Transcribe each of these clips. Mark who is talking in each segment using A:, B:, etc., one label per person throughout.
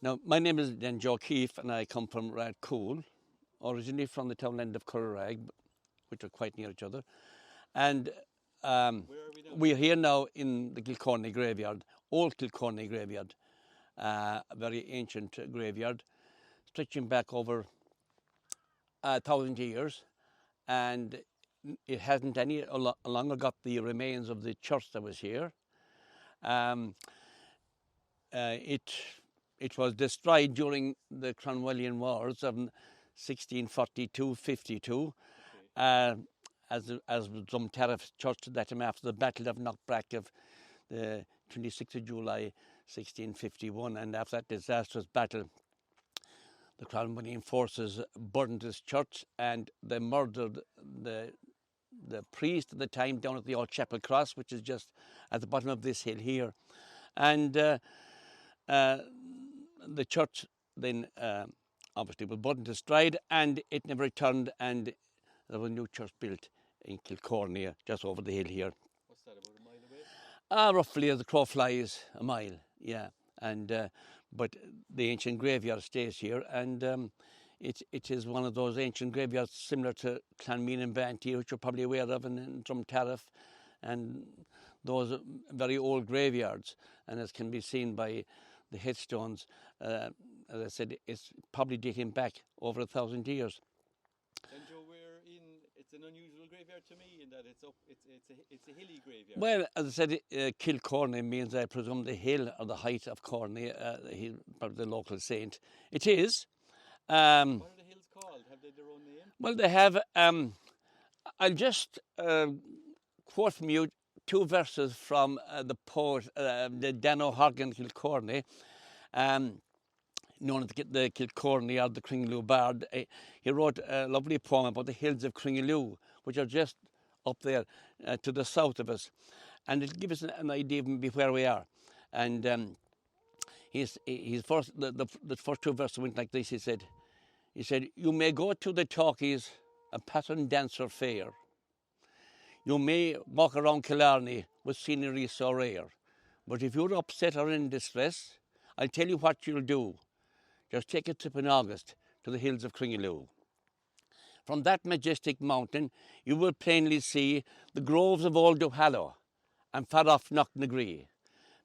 A: Now, my name is Dan Joe Keefe, and I come from Radcool, originally from the townland of Currarag, which are quite near each other. And
B: Where are we now?
A: we're here now in the Kilcorney graveyard, Old Kilcorney graveyard, a very ancient graveyard, stretching back over 1,000 years, and it hasn't any longer got the remains of the church that was here. Um, it was destroyed during the Cromwellian Wars of 1642-52,
B: Okay.
A: as Drumtariff Church that time after the Battle of Knockbrack of the 26th of July 1651, and after that disastrous battle, the Cromwellian forces burned this church and they murdered the priest at the time down at the old chapel cross, which is just at the bottom of this hill here. And the church then obviously was burned and destroyed, and it never returned, and there was a new church built in Kilcorney, just over the hill here.
B: What's that, about a mile away?
A: Roughly as the crow flies, a mile, yeah. And but the ancient graveyard stays here, and it is one of those ancient graveyards similar to Clonmene and Banty, which you're probably aware of, and Drumtariff, and those very old graveyards. And as can be seen by the headstones, as I said, it's probably dating back over 1,000 years.
B: And Joe, it's an unusual graveyard to me in that it's a hilly graveyard.
A: Well, as I said, Kilcorney means, I presume, the hill or the height of Corney. He's probably the local saint. It is.
B: What are the hills called? Have they their own name?
A: Well, they have. I'll just quote from you two verses from the poet, the Dan O'Hagan Kilcorney, known as the Kilcorney or the Cringlew Bard. He wrote a lovely poem about the hills of Cringlew, which are just up there to the south of us, and it'll give us an idea of maybe where we are. And his the first two verses went like this. He said, "You may go to the talkies, a pattern dancer fair. You may walk around Killarney with scenery so rare. But if you're upset or in distress, I'll tell you what you'll do. Just take a trip in August to the hills of Cringlew. From that majestic mountain, you will plainly see the groves of Old Duhallow and far off Knocknagree,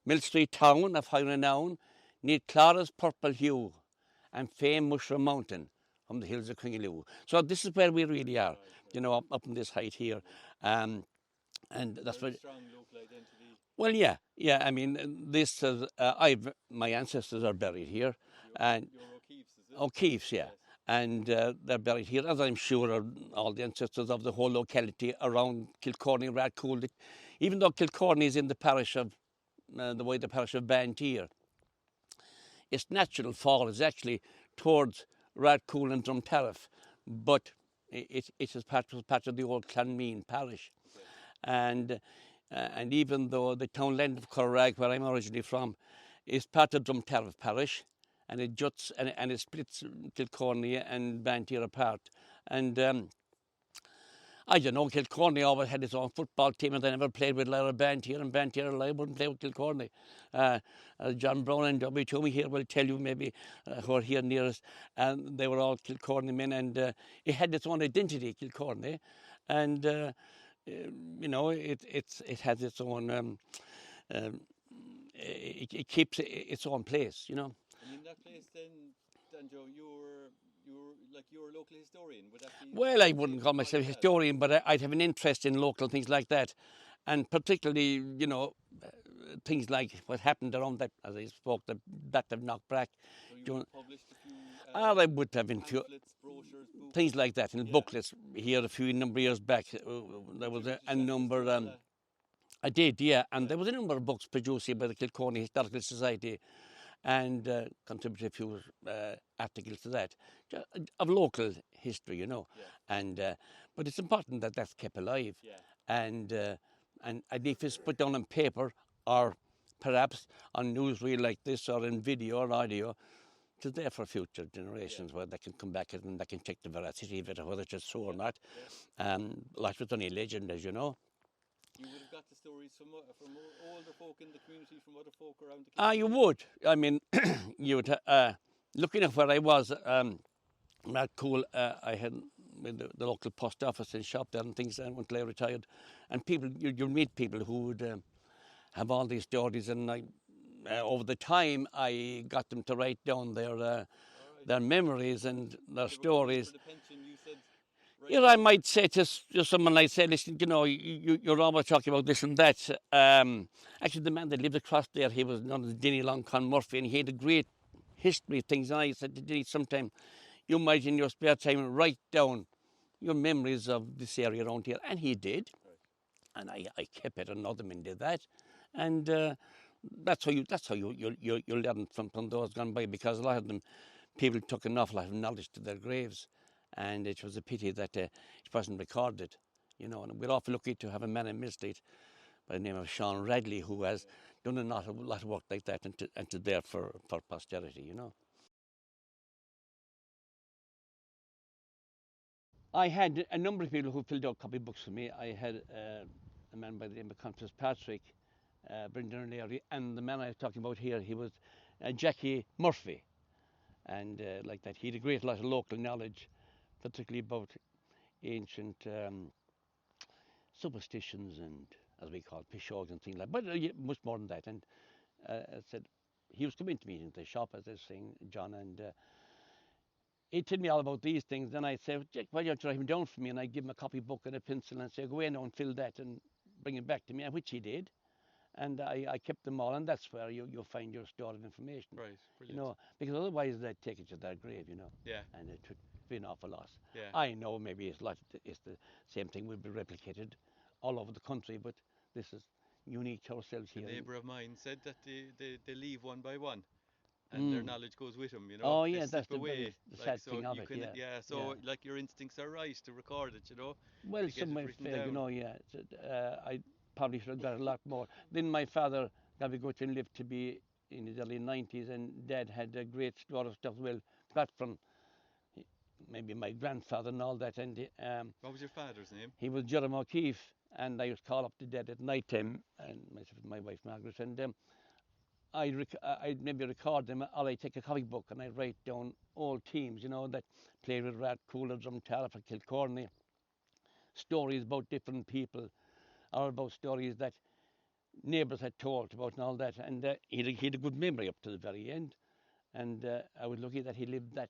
A: Mill Street town of high renown, near Clara's purple hue, and famed Mushroom Mountain from the hills of Cringlew." So this is where we really are, up in this height here. And that's
B: Very
A: what.
B: strong local identity.
A: Well, yeah. I mean, this is. My ancestors are buried here, and
B: Your O'Keefe's, is it?
A: O'Keefe's, yeah.
B: Yes.
A: And they're buried here, as I'm sure are all the ancestors of the whole locality around Kilcorney, Radcool. Even though Kilcorney is in the parish of, the way the parish of Banteer, its natural fall is actually towards Radcool and Drumtariff, but it is part of the old Clonmene parish.
B: Okay.
A: And even though the townland of Currarag, where I'm originally from, is part of Drumtariff parish, and it juts and it splits Kilcorney and Banteer apart. And I don't know, Kilcorney always had its own football team, and they never played with Lyra Banteer, and Banteer wouldn't play with Kilcorney. John Brown and W. Toomey here will tell you, maybe, who are here near us, and they were all Kilcorney men, and it had its own identity, Kilcorney, and it has its own. It keeps its own place,
B: And in that place, then, Joe, you're a local historian. Would that be?
A: Well, I wouldn't call myself a historian, but I'd have an interest in local things like that. And particularly, things like what happened around that, as I spoke, the Battle of Knockbrack.
B: So you would have published a few
A: I would have been
B: pamphlets, brochures, books.
A: things like that in booklets here a few number of years back. There was a number. I did, yeah, and there was a number of books produced here by the Kilcorney Historical Society, and contributed a few articles to that of local history,
B: Yeah.
A: And but it's important that that's kept alive,
B: Yeah.
A: and if it's put down on paper or perhaps on newsreel like this or in video or audio, it's there for future generations where they can come back and they can check the veracity of it or whether it's just so or not. Life was only a legend, as you know.
B: You would have got the stories from older folk in the community, from other folk around the
A: You
B: community.
A: would. I mean, you would. Looking at where I was, not cool. I had with the local post office and shop there and things until I retired. And people, you meet people who would have all these stories, and over the time, I got them to write down their memories and their
B: They were coming in for
A: stories.
B: the pension. You said,
A: You
B: right
A: know, I
B: down.
A: might say to someone, I say, listen, you know, you're always talking about this and that. Actually, the man that lived across there, he was known as Denny Long Con Murphy, and he had a great history of things. And I said to Denny, sometime you might in your spare time write down your memories of this area around here. And he did.
B: Right.
A: And I kept it, another man did that. And that's how you learn from those gone by, because a lot of them, people took an awful lot of knowledge to their graves, and it was a pity that it wasn't recorded, you know. And we're awful lucky to have a man in Millstreet by the name of Sean Radley, who has done a lot of work like that, and to there for posterity, you know. I had a number of people who filled out copybooks for me. I had a man by the name of Countess Patrick, Brendan O'Leary, and the man I was talking about here, he was Jackie Murphy. And like that, he had a great lot of local knowledge, particularly about ancient superstitions and, as we call it, pishogs and things like that. But much more than that. And I said, he was coming to me in the shop, as I was saying, John, and he'd tell me all about these things. Then I'd say, Jack, why don't you write them down for me? And I'd give him a copybook and a pencil and say, go in now and fill that and bring it back to me, which he did. And I kept them all, and that's where you'll find your stored information.
B: Right.
A: You
B: Brilliant.
A: know, because otherwise they'd take it to their grave, you know.
B: Yeah.
A: And it would be an awful loss.
B: Yeah.
A: I know maybe it's the same thing will be replicated all over the country, but this is unique to ourselves
B: A
A: here.
B: neighbour of mine said that they leave one by one, and their
A: Mm.
B: knowledge goes with them. You know,
A: Oh
B: they
A: yeah,
B: slip
A: that's the
B: away. Like,
A: sad
B: so
A: thing of
B: you
A: it.
B: can,
A: Yeah,
B: yeah.
A: yeah.
B: So like your instincts are right to record it. You know,
A: Well,
B: to get
A: some
B: it
A: way
B: written
A: fair, you
B: down.
A: know. Yeah, I probably should have got a lot more. Then my father got to go to and live to be in his early 90s, and Dad had a great store of stuff. Well, got from maybe my grandfather and all that, and
B: What was your father's name?
A: he was Jeremy O'Keefe, and I used to call up to Dad at night time, and myself and my wife Margaret, and I'd maybe record them, or I'd take a copybook and I'd write down old teams, you know, that played with Rat Cooler, Drumtara for Kilcorney, stories about different people, or about stories that neighbours had told about and all that. And he'd a good memory up to the very end. And I was lucky that he lived that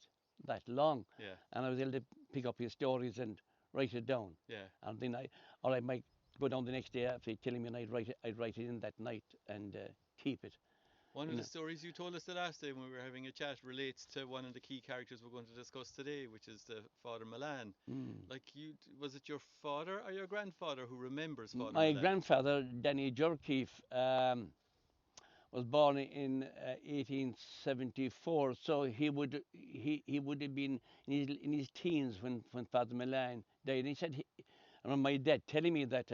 A: long,
B: Yeah.
A: and I was able to pick up his stories and write it down.
B: Yeah.
A: And then I might go down the next day after he'd telling me, and I'd write it in that night and keep it.
B: One
A: You
B: of the
A: know.
B: stories you told us the last time when we were having a chat relates to one of the key characters we're going to discuss today, which is the Father Milan.
A: Mm.
B: Like, was it your father or your grandfather who remembers Father
A: My
B: Milan?
A: grandfather, Danny Jerkeef, was born in 1874, so he would have been in his teens when Father Milan died. And he said, I remember my dad telling me that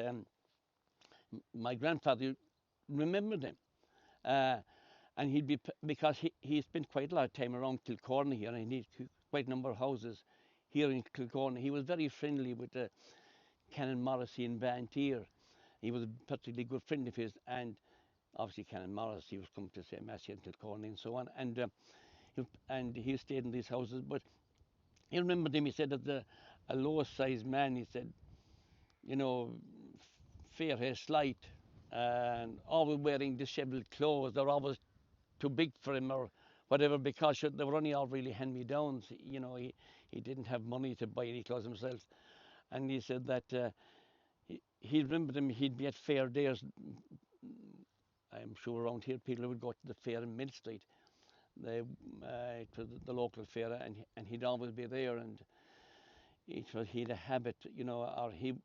A: my grandfather remembered him. Uh, and he'd be, because he spent quite a lot of time around Kilcorney here, and he had quite a number of houses here in Kilcorney. He was very friendly with Canon Morrissey and Bantier. He was a particularly good friend of his, and obviously Canon Morrissey was coming to say Massey and Kilcorney and so on. And he stayed in these houses. But he remembered him. He said that a low-sized man. He said, you know, fair hair, slight, and always wearing dishevelled clothes. They're always too big for him or whatever, because they were only all really hand-me-downs. You know, he didn't have money to buy any clothes himself. And he said that he remembered him. He'd be at fair days. I'm sure around here people would go to the fair in Mill Street, to the local fair, and he'd always be there. And he'd a habit, you know, or he'd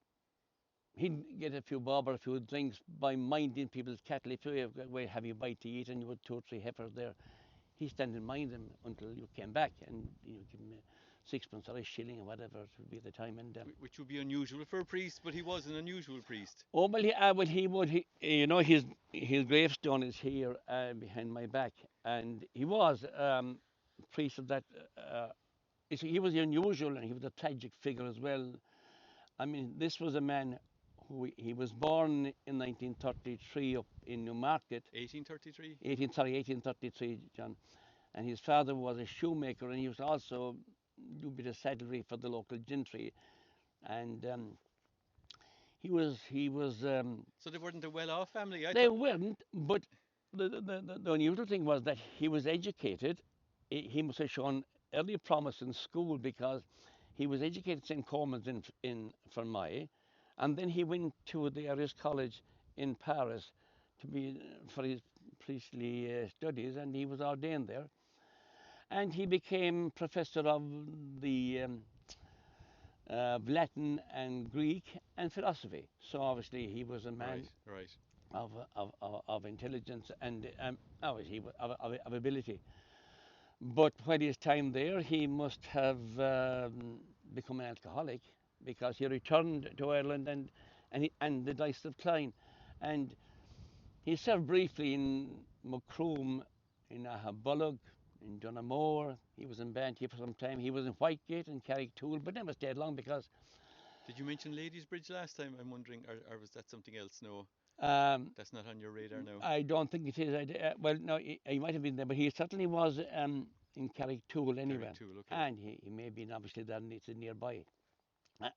A: get a few bob or a few drinks by minding people's cattle. If you have a bite to eat and you had two or three heifers there, he'd stand and mind them until you came back, and you know, give him a sixpence or a shilling or whatever it would be at the time. And
B: Which would be unusual for a priest, but he was an unusual priest.
A: oh well, he would. You know, his gravestone is here behind my back, and he was priest of that. He was unusual, and he was a tragic figure as well. I mean, this was a man he was born in 1933 up in Newmarket.
B: 1833.
A: 1833, John. And his father was a shoemaker, and he was also do a bit of saddlery for the local gentry. And he was
B: So they weren't a well-off family. I
A: they
B: thought.
A: weren't, but the unusual thing was that he was educated. He must have shown early promise in school because he was educated at St. Corman's in Fermoy, and then he went to the Irish College in Paris to be for his priestly studies, and he was ordained there. And he became professor of the Latin and Greek and philosophy. So obviously he was a
B: Right,
A: man
B: right.
A: of intelligence and obviously of ability. But when his time there, he must have become an alcoholic because he returned to Ireland and the dice of Klein. And he served briefly in Macroom, in Ahabullogue, in Dunamore. He was in Banty for some time. He was in Whitegate and Carricktool, but never stayed long because
B: Did you mention Ladies Bridge last time? I'm wondering, or was that something else? No,
A: um,
B: that's not on your radar now.
A: I don't think it is. Well, no, he might have been there, but he certainly was in Carricktool anyway.
B: Carricktool, okay.
A: And he may have been obviously there and it's nearby.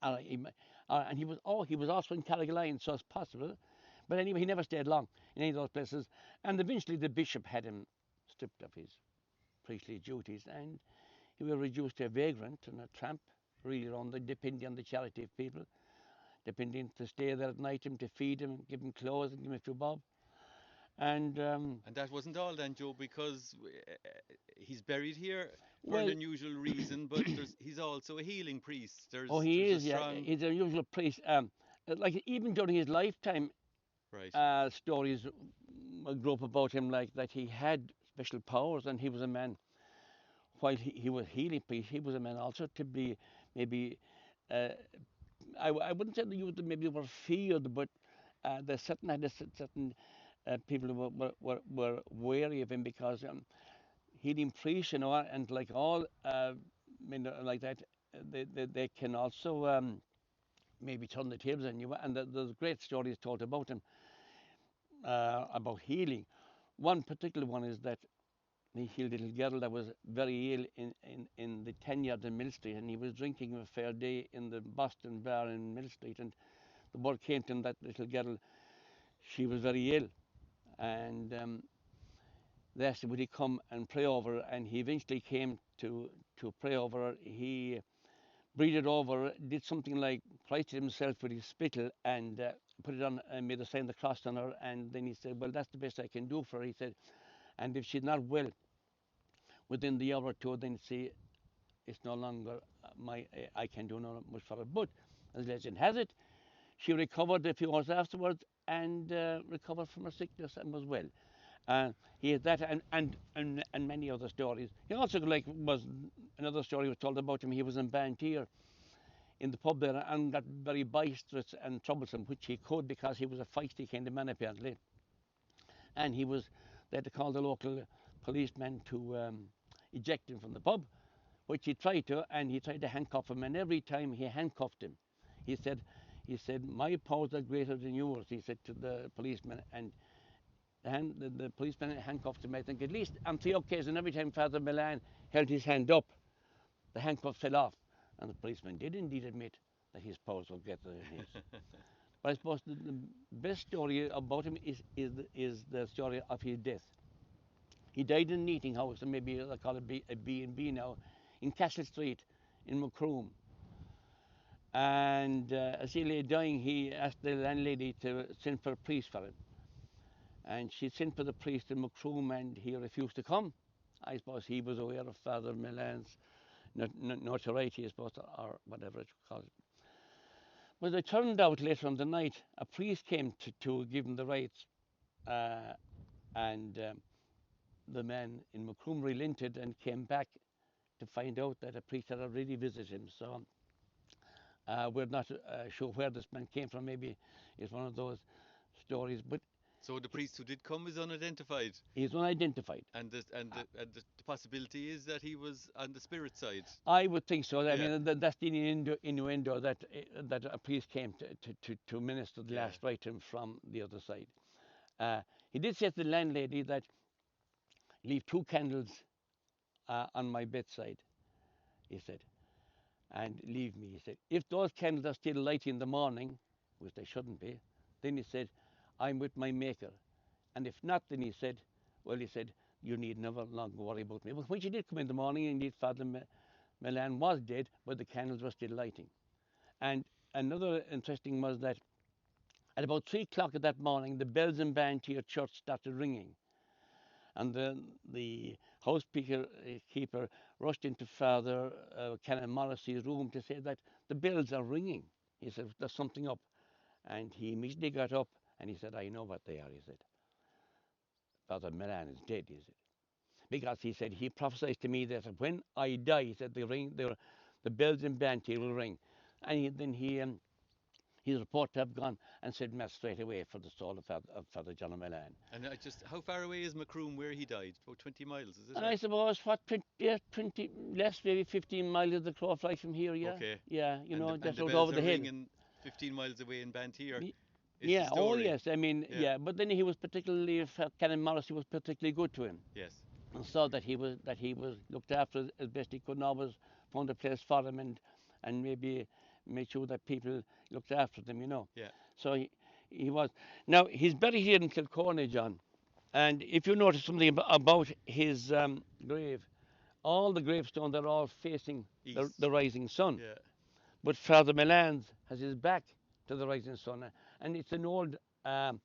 A: And he was also in Carrigaline, so it's possible. But anyway, he never stayed long in any of those places. And eventually the bishop had him stripped of his priestly duties, and he was reduced to a vagrant and a tramp, really depending on the charity of people, depending to stay there at night, him to feed him, give him clothes, and give him a few bob. And
B: And that wasn't all then, Joe, because he's buried here for an
A: well,
B: unusual reason, but he's also a healing priest.
A: oh, he
B: There's a
A: is, yeah,
B: strong.
A: he's a usual priest. Like even during his lifetime,
B: Right.
A: stories grew up about him like that he had special powers, and he was a man. While he was healing priest, he was a man also to be maybe. Uh, I wouldn't say the youth maybe were feared, but there certain had a certain people were wary of him because healing priests, you know, and like all men like that, they can also maybe turn the tables on you. And there's great stories told about him about healing. One particular one is that he healed a little girl that was very ill in the 10 yard in Mill Street, and he was drinking a fair day in the Boston bar in Mill Street, and the word came to him that little girl, she was very ill, and they asked him would he come and pray over her, and he eventually came to pray over her. He breathed over her, did something like plighted himself with his spittle and put it on and made a sign of the cross on her, and then he said, well, that's the best I can do for her, he said, and if she's not well within the hour or two, then see it's no longer I can do no much for her. But as legend has it, she recovered a few hours afterwards and recovered from her sickness and was well. He had that and many other stories. He also like was another story was told about him. He was in Bantier in the pub there and got very boisterous and troublesome, which he could because he was a feisty kind of man apparently. And they had to call the local policeman to eject him from the pub, which he tried to, and he tried to handcuff him. And every time he handcuffed him, he said, my powers are greater than yours, he said to the policeman. And the policeman handcuffed him, I think, at least on 3 occasions. Every time Father Milan held his hand up, the handcuff fell off. And the policeman did indeed admit that his powers were greater than his. But I suppose the best story about him is the story of his death. He died in an eating house, and maybe they call it a B&B now, in Castle Street in Macroom. And as he lay dying, he asked the landlady to send for a priest for him. And she sent for the priest in Macroom, and he refused to come. I suppose he was aware of Father Milan's notoriety, I suppose, or whatever it's called. But it turned out later on the night, a priest came to give him the rites, uh, and the man in Macroom relented and came back to find out that a priest had already visited him. So we're not sure where this man came from. Maybe it's one of those stories. But
B: So the priest who did come is unidentified,
A: He's unidentified.
B: and the possibility is that he was on the spirit side.
A: I would think so. I
B: Yeah,
A: mean, that's the innuendo that that a priest came to minister the
B: yeah.
A: last rite to him from the other side. Uh, he did say to the landlady that leave 2 candles on my bedside, he said, and leave me. He said, if those candles are still lighting in the morning, which they shouldn't be, then he said, I'm with my maker. And if not, then he said, well, he said, you need never longer worry about me. But when she did come in the morning, indeed, Father Milan was dead, but the candles were still lighting. And another interesting was that at about 3 o'clock that morning, the bells and band to your church started ringing. And then the housekeeper rushed into Father Canon Morrissey's room to say that the bells are ringing. He said, there's something up. And he immediately got up and he said, I know what they are. He said, Father Milan is dead, he said. Because he said, he prophesied to me that when I die, he said, the bells and banty will ring. And then he's reported to have gone and said mass straight away for the soul of Father John Milan.
B: And how far away is Macroom where he died? About 20 miles, is it?
A: I suppose what 20, yeah, 20 less, maybe 15 miles of the crow flies from here. Yeah,
B: Okay.
A: yeah,
B: And
A: just
B: the
A: out
B: bells
A: over
B: are
A: the hill.
B: ringing 15 miles away in Bantier, is the
A: Yeah, oh
B: story.
A: yes, I mean,
B: Yeah.
A: yeah, but then he was particularly, Canon Morrissey was particularly good to him,
B: Yes.
A: and saw that he was looked after as best he could, and always found a place for him, and maybe made sure that people looked after them.
B: Yeah.
A: So he was. Now he's buried here in Kilcorney, John, and if you notice something about his grave, all the gravestones are all facing the
B: East.
A: rising sun,
B: Yeah.
A: but Father Milan's has his back to the rising sun, and um,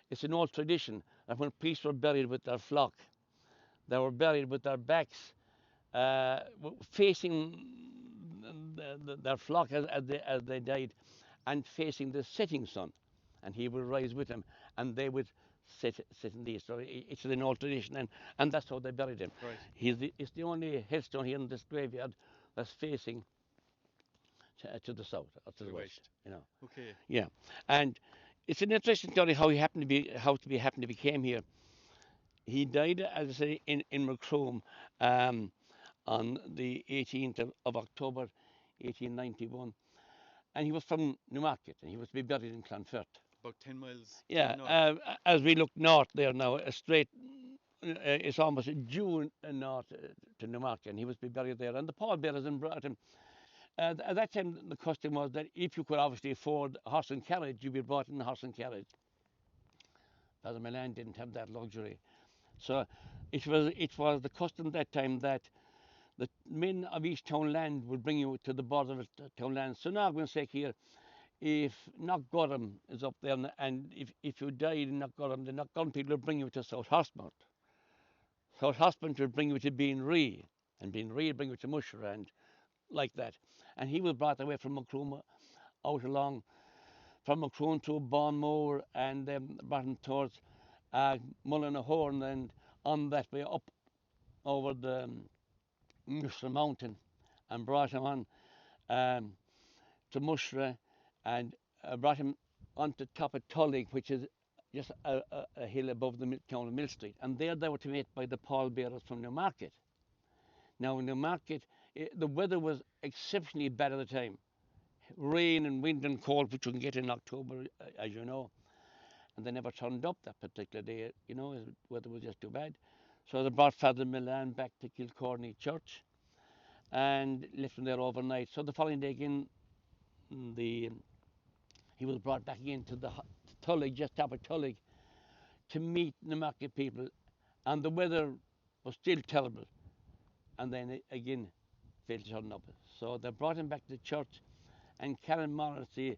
A: it's an old tradition that when priests were buried with their flock, they were buried with their backs facing their flock as they died, and facing the setting sun, and he would rise with them, and they would sit in the east. So it's an old tradition, and that's how they buried him.
B: Right.
A: It's the only headstone here in this graveyard that's facing to the south or to
B: To
A: the
B: the
A: west.
B: west.
A: You know,
B: Okay.
A: yeah, and it's an interesting story how he happened to be happened to became here. He died, as I say, in Macroom on the 18th of October, 1891, and he was from Newmarket, and he was to be buried in Clonfert.
B: About 10 miles to the
A: Yeah,
B: north.
A: as we look north there now, a straight, it's almost due north to Newmarket, and he was to be buried there. And the pallbearers brought him. At that time, the custom was that if you could obviously afford a horse and carriage, you'd be brought in a horse and carriage. Father Milan didn't have that luxury, so it was the custom that time that the men of each townland would bring you to the border of the townland. So now I'm going to say here, if Knockgorham is up there, and if you died in Knockgorham, the Knockgorham people will bring you to South Hosmont. South Hosmont will bring you to Beanree, and Beanree will bring you to Mushra, and like that. And he was brought away from Macroom out along from Macroom to Bonmore, and then brought him towards Mullinahorn, and on that way up over the Mushra Mountain, and brought him on um, to Mushra, and brought him onto top of Tullig, which is just a hill above the town of Mill Street. And there they were to meet by the pallbearers from Newmarket. Now, in Newmarket, the weather was exceptionally bad at the time. Rain and wind and cold, which you can get in October, as you know. And they never turned up that particular day. The weather was just too bad. So they brought Father Milan back to Kilcorney Church and left him there overnight. So the following day again, the he was brought back again to the Tullig, just top of Tullig, to meet the market people, and the weather was still terrible. And then again, failed to turn up. So they brought him back to the church, and Karen Morrissey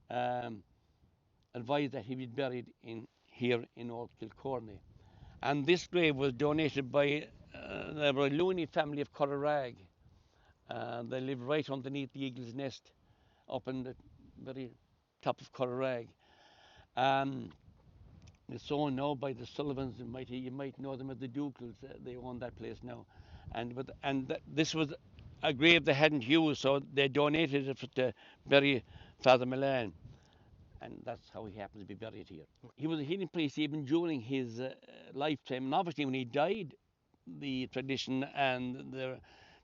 A: um, advised that he be buried in here in Old Kilcorney. And this grave was donated by the Looney family of Corrarag. They lived right underneath the Eagle's Nest, up in the very top of Corrarag. It's owned now by the Sullivans. You might know them as the Duhallows. They own that place now, this was a grave they hadn't used, so they donated it to bury Father Milan. and that's how he happens to be buried here. He was a healing priest even during his lifetime, and obviously when he died, the tradition and the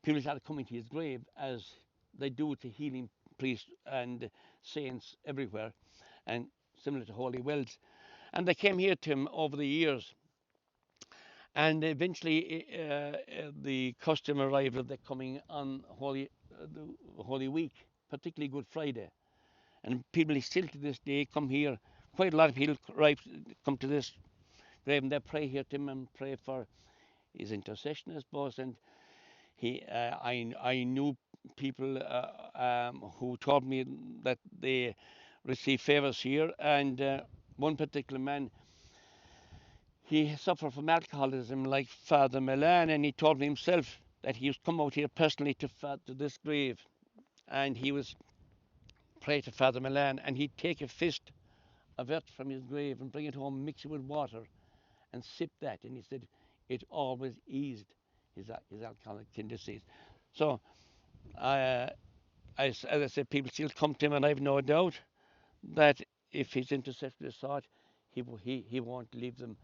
A: people started coming to his grave as they do to healing priests and saints everywhere, and similar to holy wells. And they came here to him over the years, and eventually the custom arrived of the coming on the Holy Week, particularly Good Friday. And people still to this day come here. Quite a lot of people come to this grave and they pray here to him and pray for his intercession, I suppose. And I knew people who told me that they received favors here, and one particular man, he suffered from alcoholism like Father Milan, and he told me himself that he was come out here personally to this grave, and he was pray to Father Milan, and he'd take a fist of earth from his grave and bring it home, mix it with water, and sip that. And he said it always eased his alcoholic tendencies. So, as I said, people still come to him, and I've no doubt that if his intercession is sought, he won't leave them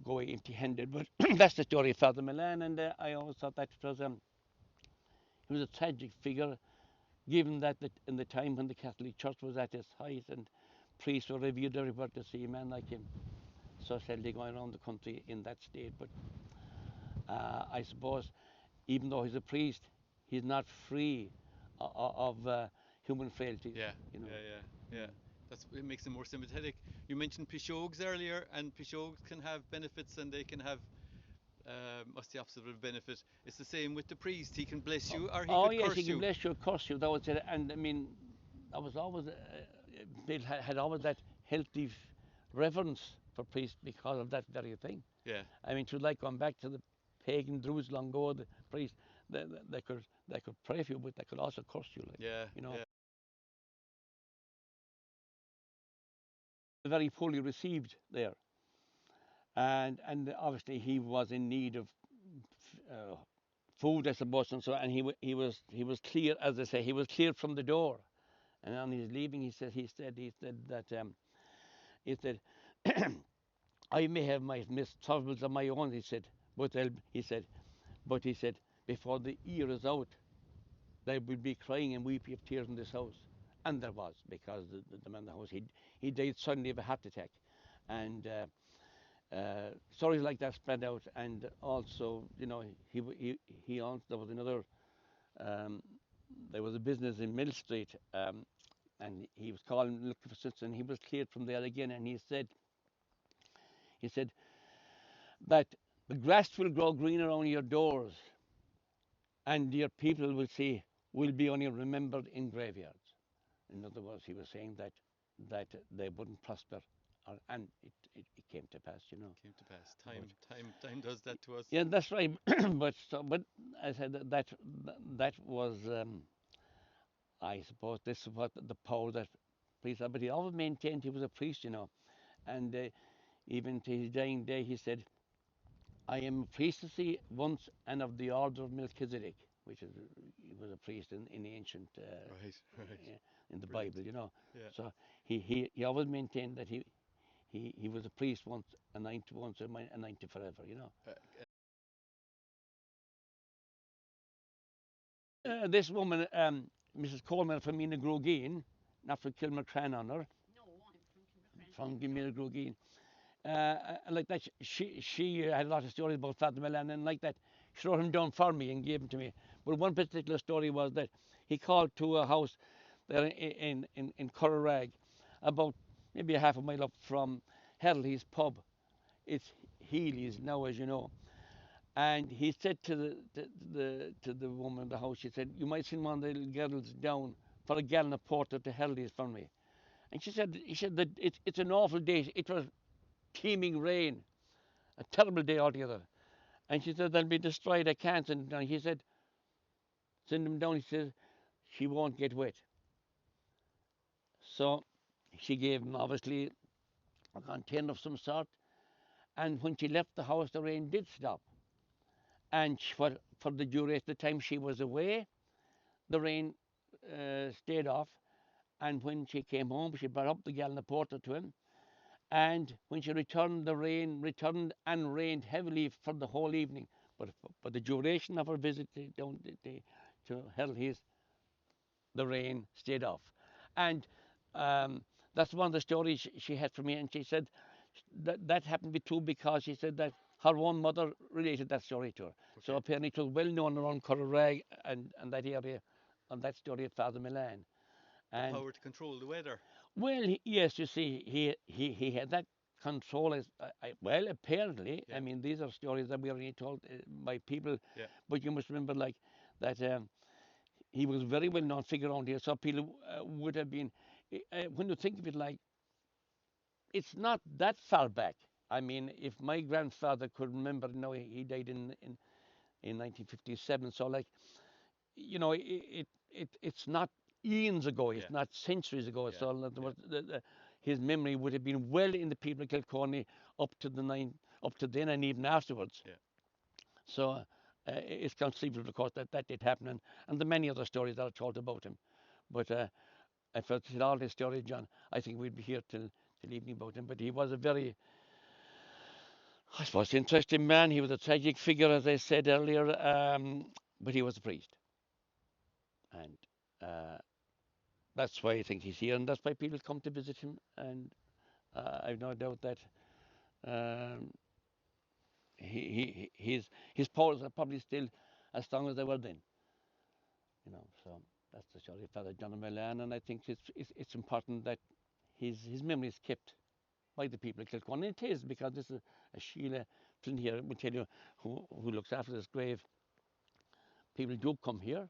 A: go empty-handed. But that's the story of Father Milan, and I always thought that he was a tragic figure, given that in the time when the Catholic Church was at its height and priests were revered everywhere to see a man like him so sadly going around the country in that state. But I suppose even though he's a priest, he's not free of human frailties.
B: Yeah,
A: You know.
B: yeah. It makes them more sympathetic. You mentioned pishogues earlier, and pishogues can have benefits, and they can have what's the opposite of a benefit? It's the same with the priest. He can bless you, or he
A: Oh
B: could
A: yes,
B: curse
A: he can
B: you.
A: bless you, curse you. That was it. And I mean, I was always Bill had always that healthy reverence for priests because of that very thing.
B: Yeah,
A: I mean, to like going back to the pagan druids long ago, the priests, they could pray for you, but they could also curse you, like,
B: yeah,
A: you know.
B: yeah.
A: Very poorly received there, and obviously he was in need of uh, food, I suppose, and so, and he was clear, as I say, he was cleared from the door, and on his leaving, he said that he said I may have my troubles of my own, he said, but he said, before the year is out, they will be crying and weeping of tears in this house. And there was, because the man in the house, he died suddenly of a heart attack. And stories like that spread out. And also, he also, there was another, um, there was a business in Mill Street, and he was calling, looking for sisters, and he was cleared from there again. And he said that the grass will grow green around your doors, and your people will be only remembered in graveyards. In other words, he was saying that they wouldn't prosper, and it came to pass, you know.
B: Came to pass.
A: But
B: Time does that to us.
A: yeah, that's right. but I said that was, I suppose, this is what the power that priest had. But he always maintained he was a priest, you know, and even to his dying day, he said, "I am a priestessy once and of the order of Melchizedek," which is he was a priest in the ancient
B: Right.
A: in the
B: Brilliant.
A: Bible, you know.
B: Yeah.
A: So he always maintained that he was a priest once, once, a knight forever, you know.
B: Uh,
A: This woman, Mrs. Coleman from Inagruggeen, not from Kilmacran on her, from Inagruggeen. Like that, she had a lot of stories about Father Milan, and like that, she wrote him down for me and gave him to me. But one particular story was that he called to a house there in Currarag, about maybe a half a mile up from Hedley's pub. It's Healy's now, as you know. And he said to the woman in the house, he said, "You might send one of the little girls down for a gallon of porter to Hedley's for me." And he said that it's an awful day. It was teeming rain, a terrible day altogether. And she said, "They'll be destroyed. I can't send them down." He said, "Send them down." He says, "She won't get wet." So she gave him obviously a container of some sort. And when she left the house, the rain did stop. And for the duration of the time she was away, the rain stayed off. And when she came home, she brought up the gallon of porter to him. And when she returned, the rain returned and rained heavily for the whole evening. But the duration of her visit to Hell, the rain stayed off. And um, that's one of the stories she had for me. And she said that happened to be true because she said that her own mother related that story to her. So
B: Okay.
A: apparently it was well known around Currarag and that area, on that story of Father Milan.
B: The
A: And
B: power to control the weather.
A: well, yes, you see, he had that control. As well, apparently, I
B: Yeah.
A: mean, these are stories that we are only told by people,
B: Yeah.
A: but you must remember, like that. He was a very well known figure around here, so people would have been. When you think of it, like it's not that far back. I mean, if my grandfather could remember, he died in 1957. So, like, it's not eons ago.
B: Yeah.
A: It's not centuries ago.
B: Yeah.
A: So, in other
B: Yeah.
A: words, his memory would have been well in the people of Kilcorney up to then, and even afterwards.
B: Yeah.
A: So, it's conceivable, of course, that did happen, and the many other stories that are told about him. But if I tell all this story, John, I think we'd be here till evening about him. But he was a very, I suppose, interesting man. He was a tragic figure, as I said earlier, but he was a priest. And uh, that's why I think he's here, and that's why people come to visit him. And I've no doubt that um, his powers are probably still as strong as they were then. So that's the story of Father John Milan, and I think it's important that his memory is kept by the people of Kilcorn. And it is, because this is a Sheila Flynn here will tell you who looks after this grave. People do come here